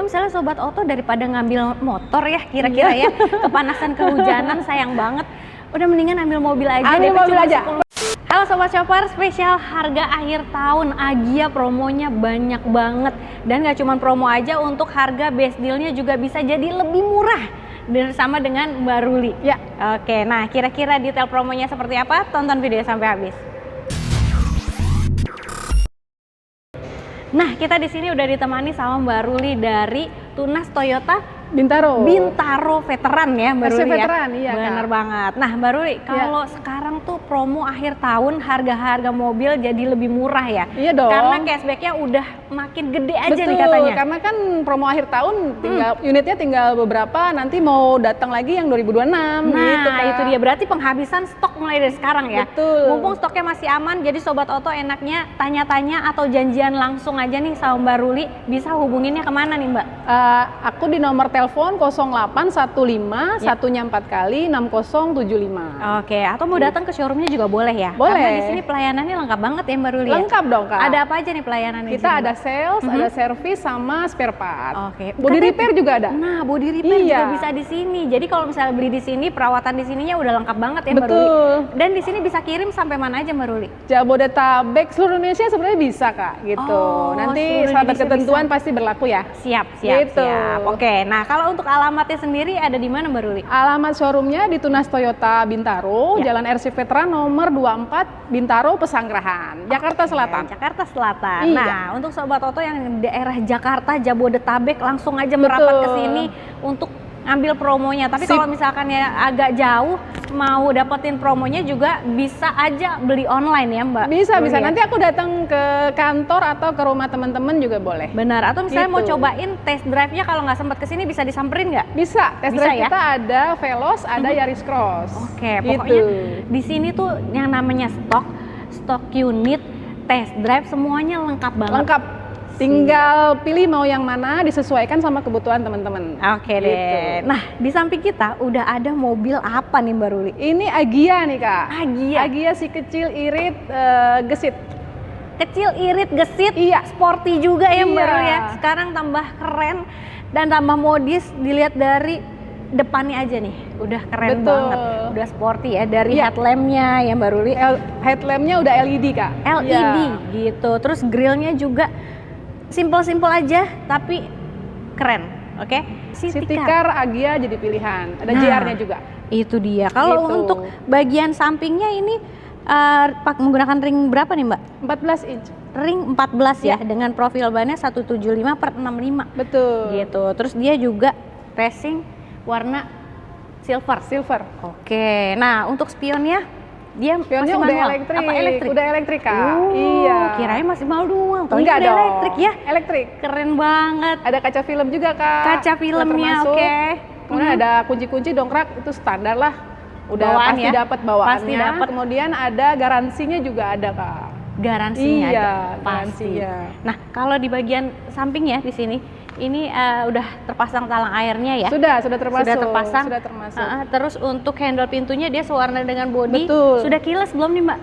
misalnya Sobat Oto daripada ngambil motor ya kira-kira ya, kepanasan kehujanan sayang banget. Udah mendingan ambil mobil aja. Ambil mobil aja. Halo Sobat Shopper, spesial harga akhir tahun Agia promonya banyak banget. Dan gak cuma promo aja, untuk harga best dealnya juga bisa jadi lebih murah bersama dengan Mbak Ruli. Ya. Oke, nah kira-kira detail promonya seperti apa? Tonton video sampai habis. Nah, kita di sini udah ditemani sama Mbak Ruli dari Tunas Toyota Bintaro Veteran ya Mbak Ruli Veteran, ya? iya, Bener Kak. banget. Nah Mbak Ruli, kalau sekarang tuh promo akhir tahun harga-harga mobil jadi lebih murah ya? Iya dong. Karena cashbacknya udah makin gede aja. Betul, nih katanya. karena kan promo akhir tahun tinggal unitnya tinggal beberapa, nanti mau datang lagi yang 2026. Nah gitu, Kak. itu dia, berarti penghabisan stok mulai dari sekarang ya? Betul. Mumpung stoknya masih aman, jadi Sobat Oto enaknya tanya-tanya atau janjian langsung aja nih sama Mbak Ruli. Bisa hubunginnya kemana nih Mbak? Aku di nomor telepon 0815 satunya 4 kali 6075. Oke, atau mau datang ke showroomnya juga boleh ya? Boleh. Karena di sini pelayanannya lengkap banget ya Mbak Ruli ya? Lengkap dong, Kak. Ada apa aja nih pelayanan di Kita sini, ada Mbak? sales, ada service sama spare part. Oke. Body repair juga ada. Nah, body repair Iya. juga bisa di sini. Jadi kalau misalnya beli di sini, perawatan di sininya udah lengkap banget ya Mbak Ruli. Betul. Dan di sini bisa kirim sampai mana aja Mbak Ruli? Jabodetabek seluruh Indonesia sebenarnya bisa, Kak, gitu. Oh, Nanti seluruh syarat Indonesia ketentuan pasti berlaku ya. Siap. Gitu. Oke, nah kalau untuk alamatnya sendiri ada di mana Mbak Ruli? Alamat showroomnya di Tunas Toyota Bintaro, Ya. Jalan RC Veteran nomor 24, Bintaro, Pesanggerahan, Jakarta Selatan. Jakarta Selatan. Iya. Nah, untuk Sobat Oto yang daerah Jakarta, Jabodetabek langsung aja merapat ke sini untuk ambil promonya. Tapi Sip. kalau misalkan ya agak jauh mau dapetin promonya juga bisa aja beli online ya Mbak? Bisa. Ruli ya? Nanti aku datang ke kantor atau ke rumah teman-teman juga boleh. Benar, atau misalnya mau Gitu. cobain test drive-nya kalau nggak sempat kesini bisa disamperin nggak? Bisa. Test Bisa drive ya? kita ada Veloz, ada Yaris Cross. Oke, Gitu. pokoknya di sini tuh yang namanya stok unit, test drive semuanya lengkap banget. Lengkap. Tinggal pilih mau yang mana, disesuaikan sama kebutuhan teman-teman. Oke deh. Gitu. Nah, di samping kita udah ada mobil apa nih Mbak Ruli? Ini Agia nih, Kak. Agia. Agia si kecil irit gesit. Kecil, irit, gesit, Iya. sporty juga ya Mbak Iya. Ruli ya. Sekarang tambah keren dan tambah modis, dilihat dari depannya aja nih. Udah keren Betul. banget. Udah sporty ya, dari Iya. headlampnya ya Mbak Ruli. Headlampnya udah LED, Kak. LED Iya. gitu. Terus grillnya juga simple-simple aja tapi keren. Oke. City Car Agia jadi pilihan. Ada Nah, JR-nya juga. Itu dia. Kalau Gitu. untuk bagian sampingnya ini menggunakan ring berapa nih Mbak? 14 inch. Ring 14 ya, Ya. dengan profil bannya 175/65 Betul. gitu. Terus dia juga racing warna silver. Silver. Oke. Nah, untuk spionnya dia Spionnya masih udah manual. elektrik. Apa elektrik? Udah elektrik, Kak. Oh, Iya. kirain masih manual. Taunya Enggak udah dong. elektrik ya. Elektrik. Keren banget. Ada kaca film juga, Kak. Kaca filmnya, Termasuk. oke. Kemudian ada kunci-kunci dongkrak, itu standar lah. Udah Bawaan pasti ya? dapat bawaannya. Pasti dapat. Kemudian ada garansinya juga ada, Kak. Garansinya Iya, ada. Pasti. garansinya. Nah, kalau di bagian samping ya di sini ini udah terpasang talang airnya ya. Sudah termasuk. Sudah terpasang. Sudah termasuk. Terus untuk handle pintunya dia sewarna dengan bodi. Betul. Sudah keyless belum nih Mbak?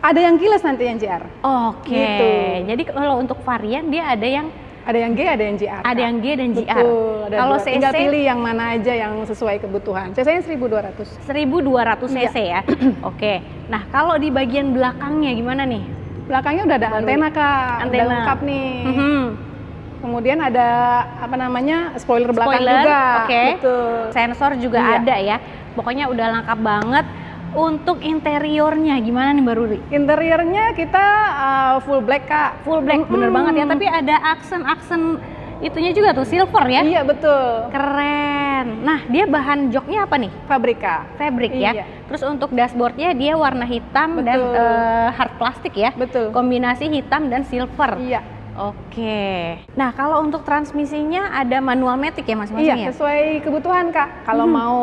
Ada yang keyless nanti yang JR. Oke. Gitu. Jadi kalau untuk varian dia ada yang Ada yang G, ada yang JR. ada Kak. yang G dan JR. Betul. Ada Kalau dua. Tinggal CC pilih yang mana aja yang sesuai kebutuhan. CC-nya 1200. 1200 Iya. cc ya. Oke. Nah, kalau di bagian belakangnya gimana nih? Belakangnya udah ada antena, Kak. Antena. Udah lengkap nih. Mhm. Kemudian ada apa namanya? Spoiler belakang Spoiler, juga. oke. Betul. Sensor juga Iya. ada ya. Pokoknya udah lengkap banget. Untuk interiornya gimana nih Mbak Ruli? Interiornya kita full black, Kak. Full black, bener banget ya. Tapi ada aksen-aksen itunya juga tuh, silver ya. Iya, betul. Keren. Nah, dia bahan joknya apa nih? Fabrika. Fabric ya. Iya. Terus untuk dashboardnya dia warna hitam dan Betul. hard plastik ya. Betul. Kombinasi hitam dan silver. Iya. Oke. Nah, kalau untuk transmisinya ada manual matic ya masing-masing Iya, ya? sesuai kebutuhan, Kak. Kalau mau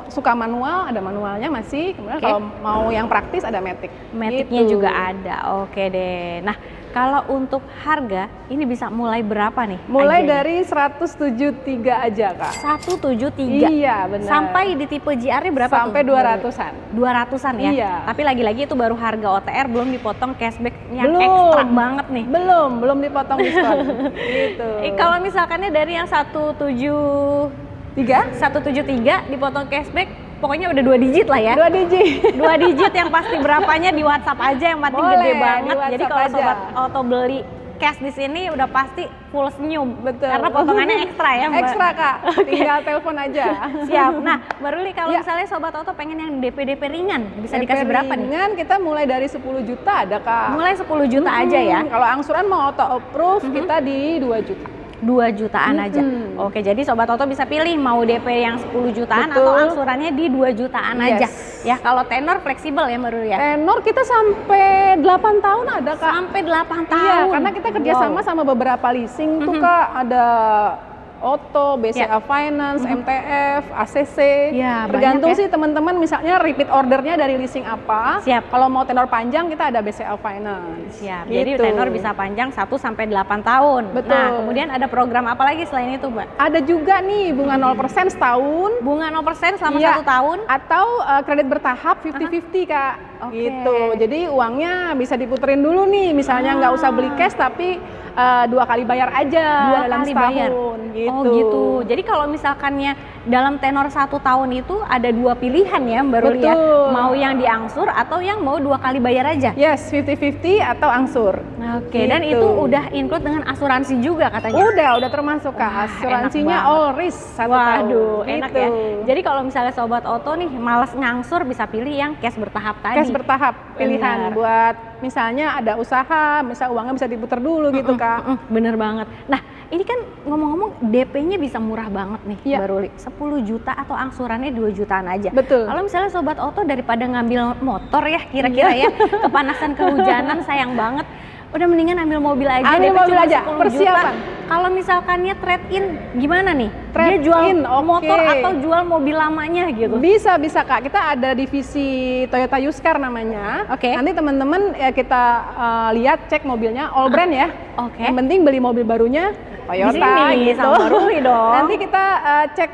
suka manual, ada manualnya masih. Kemudian Oke. kalau mau yang praktis ada matic. Maticnya Gitu. juga ada. Oke deh. Nah, Kalau untuk harga, ini bisa mulai berapa nih? Mulai harganya? dari 173 aja, Kak. 173. Iya, benar. Sampai di tipe GR-nya berapa Sampai tuh? 200-an. 200-an ya? Iya. Tapi lagi-lagi itu baru harga OTR, belum dipotong cashback yang Belum. ekstra banget nih. Belum dipotong diskon. Gitu. Kalau misalkannya dari yang 173 dipotong cashback, pokoknya udah 2 digit lah ya. 2 digit. 2 digit yang pasti berapanya di WhatsApp aja, yang penting Boleh, gede di banget. Jadi WhatsApp kalau aja. sobat auto beli cash di sini udah pasti full senyum. Betul. Karena potongannya ekstra ya, Mbak. Ekstra, Kak. Tinggal telepon aja. Siap. Nah, Mbak Ruli, kalau Ya. misalnya sobat auto pengen yang DP ringan, bisa DP dikasih berapa nih? ringan kita mulai dari 10 juta ada, Kak. Mulai 10 juta aja ya. Kalau angsuran mau auto approve kita di 2 juta. 2 jutaan aja. Oke, jadi sobat auto bisa pilih mau DP yang 10 jutaan Betul. atau angsurannya di 2 jutaan aja. Ya, kalau tenor fleksibel ya, Mbak Ruli ya. Tenor kita sampai 8 tahun ada, Kak. Sampai 8 tahun. Iya, karena kita kerjasama sama beberapa leasing tuh, Kak. Ada Auto, BCA Finance, MTF, ACC. Ya, Tergantung banyak ya. sih teman-teman misalnya repeat ordernya dari leasing apa. Siap. Kalau mau tenor panjang kita ada BCA Finance. Siap. Gitu. Jadi tenor bisa panjang 1 sampai 8 tahun. Betul. Nah, kemudian ada program apa lagi selain itu, Mbak? Ada juga nih bunga 0% setahun. Bunga 0% selama Iya. 1 tahun. Atau kredit bertahap 50-50, Kak. Oke. Gitu. Jadi uangnya bisa diputerin dulu nih. Misalnya nggak usah beli cash tapi 2 kali bayar aja 2 dalam kali setahun. bayar. Gitu. Oh gitu. Jadi kalau misalkannya dalam tenor 1 tahun itu ada 2 pilihan ya, Mbak Ruli ya. Betul. Mau yang diangsur atau yang mau 2 kali bayar aja. Yes, 50-50 atau angsur. Oke, dan Gitu. itu udah include dengan asuransi juga katanya. Udah termasuk, Kak. Wah, Asuransinya enak banget. all risk 1 tahun. Waduh, enak Gitu. ya. Jadi kalau misalnya sobat auto nih malas ngangsur, bisa pilih yang cash bertahap tadi. Cash bertahap pilihan Benar. buat misalnya ada usaha, misal uangnya bisa diputar dulu gitu, Kak. Bener banget. Nah, ini kan ngomong-ngomong DP-nya bisa murah banget nih, Iya. Mbak Ruli. 10 juta atau angsurannya 2 jutaan aja. Betul. Kalau misalnya sobat auto daripada ngambil motor ya, kira-kira ya, kepanasan kehujanan sayang banget. Udah mendingan ambil mobil aja. Ambil DP mobil cuma aja, 10 persiapan. juta. Kalau misalkannya trade-in gimana nih? Dia Trade jual in, oke. motor atau jual mobil lamanya gitu? Bisa Kak. Kita ada divisi Toyota Yuskar namanya. Oke. Nanti teman-teman kita lihat cek mobilnya all brand ya. Oke. Yang penting beli mobil barunya Toyota Di sini, gitu. sama Mbak Ruli dong. Nanti kita cek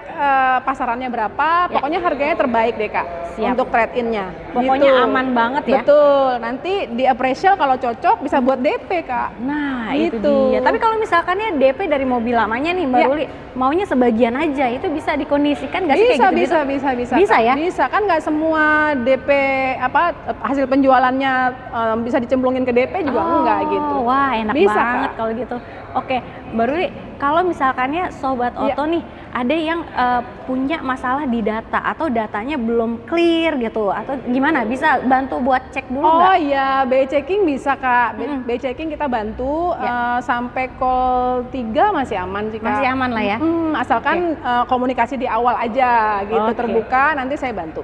pasarannya berapa. Pokoknya harganya terbaik deh, Kak. Siap. Untuk trade-innya. Pokoknya Gitu. aman banget ya. Betul. Nanti di appraisal kalau cocok bisa buat DP, Kak. Nah, itu Gitu. dia. Tapi kalau misalkannya DP dari mobil lamanya nih, Mbak Ya. Ruli, maunya sebagian aja, itu bisa dikondisikan nggak sih kayak gitu? Bisa. Bisa Kak. ya? Bisa kan nggak semua DP hasil penjualannya bisa dicemplungin ke DP juga enggak gitu. Wah, enak Bisa, banget Kak. kalau gitu. Oke, Mbak Ruli, kalau misalkannya sobat Iya. auto nih, ada yang punya masalah di data atau datanya belum clear gitu, atau gimana? Bisa bantu buat cek dulu Oh nggak? iya, BI checking bisa, Kak. BI checking kita bantu sampai call 3 masih aman sih, Kak. Masih aman lah ya? Asalkan komunikasi di awal aja gitu, Oke. terbuka, nanti saya bantu.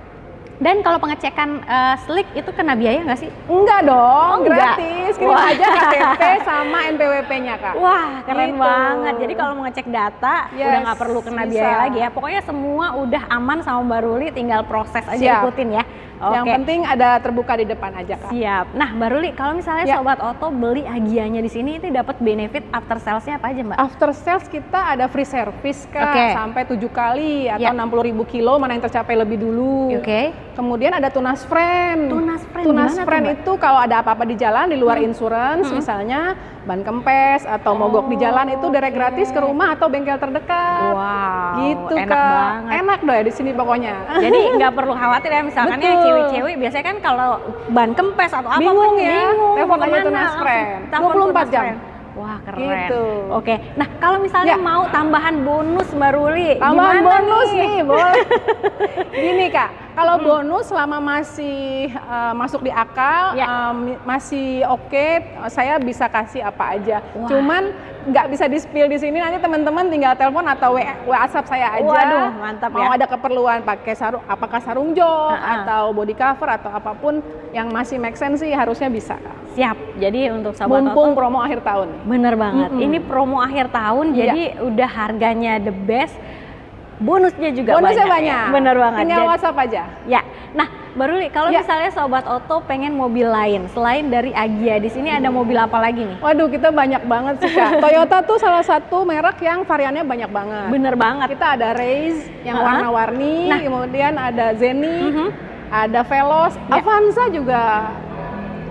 Dan kalau pengecekan slick itu kena biaya nggak sih? Enggak dong, Oh, enggak? gratis. Kirim Wah. aja KTP sama NPWP-nya, Kak. Wah, keren Gitu. banget. Jadi kalau mau ngecek data, Yes, udah nggak perlu kena bisa. biaya lagi ya. Pokoknya semua udah aman sama Mbak Ruli, tinggal proses aja Siap. ikutin ya. Yang Oke. penting ada terbuka di depan aja, Kak. Siap. Nah, Mbak Ruli, kalau misalnya Ya. sobat auto beli Agianya di sini, itu dapat benefit after sales-nya apa aja, Mbak? After sales kita ada free service, Kak, Oke. sampai 7 kali atau Ya. 60.000 kilo mana yang tercapai lebih dulu. Oke. Kemudian ada tunas friend. Tunas friend Tunas gimana tuh, friend Mbak? itu kalau ada apa-apa di jalan di luar insurance, misalnya ban kempes atau mogok di jalan itu direct oke. gratis ke rumah atau bengkel terdekat. Wow, Gitu, enak Kak. banget. Enak deh di sini pokoknya. Jadi nggak perlu khawatir ya, misalkan ya Betul. cewek-cewek biasanya kan kalau ban kempes atau apa Bingung kan ya, bingung, telepon mau aja kemana, tunas langsung friend. telepon 24 tunas jam. friend. Wah, keren. Gitu. Oke. Nah, kalau misalnya Ya. mau tambahan bonus Mbak Ruli, Tambahan gimana bonus nih? nih, boleh. Gini, Kak, kalau bonus selama masih masuk di akal, Ya. masih oke, saya bisa kasih apa aja. Wah. Cuman nggak bisa di-spill di sini, nanti teman-teman tinggal telepon atau WhatsApp saya aja. Waduh, mantap mau ya. ada keperluan pakai apakah sarung jok Ha-ha. atau body cover atau apapun yang masih make sense sih harusnya bisa, Kak. Siap. Jadi untuk sobat Mumpung auto, promo akhir tahun. bener banget. Ini promo akhir tahun, Iya. jadi udah harganya the best. bonusnya juga Bonusnya banyak. banyak. Bener banget. Tinggal Jadi- WhatsApp aja. Ya, nah Mbak Ruli, kalau Ya. misalnya Sobat Oto pengen mobil lain selain dari Agya, di sini ada mobil apa lagi nih? Waduh, kita banyak banget sih Kak. Toyota tuh salah satu merek yang variannya banyak banget. Bener banget. Kita ada Race yang Ha-ha. warna-warni, Nah. kemudian ada Zenny, Mhm. ada Veloz, Ya. Avanza juga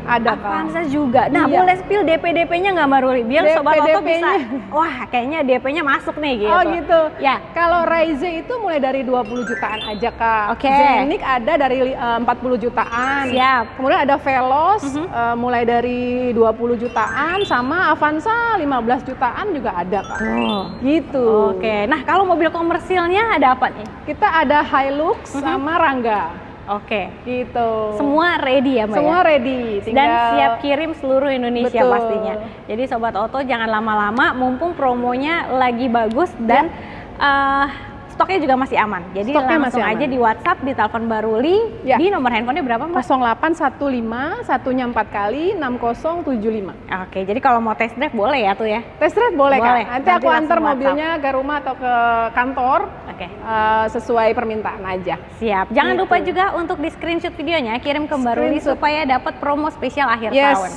ada Kak. Avanza juga. Nah, Iya. boleh spill DP-DP-nya nggak Mbak Ruli? Biar Sobat Oto bisa, DP-nya. wah kayaknya DP-nya masuk nih gitu. Oh gitu. Ya. Kalau Raize itu mulai dari 20 jutaan aja Kak. Oke. Zenix ada dari 40 jutaan. Siap. Kemudian ada Veloz Mhm. mulai dari 20 jutaan, sama Avanza 15 jutaan juga ada Kak. Oh. Gitu. Oke, nah kalau mobil komersilnya ada apa nih? Kita ada Hilux sama Rangga. Oke, Gitu. semua ready ya Mbak Semua ya? ready. Dan siap kirim seluruh Indonesia Betul. pastinya. Jadi Sobat Oto jangan lama-lama, mumpung promonya lagi bagus dan stoknya juga masih aman. Jadi Stoknya langsung masih aja aman. di WhatsApp, di telepon Mbak Ruli, Ya. di nomor handphonenya berapa Mbak? 0815 satunya 4 kali 6075. Oke, jadi kalau mau test drive boleh ya tuh ya? Test drive boleh, Boleh. Kak. Nanti Nanti aku antar langsung mobilnya ke rumah atau ke kantor Oke, sesuai permintaan aja. siap. Jangan Gitu. lupa juga untuk di screenshot videonya, kirim ke Mbak Ruli Screenshot. supaya dapat promo spesial akhir Yes. tahun.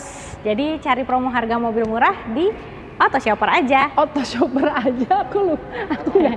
Jadi cari promo harga mobil murah di Auto Shopper aja. Auto shopper aja aku nggak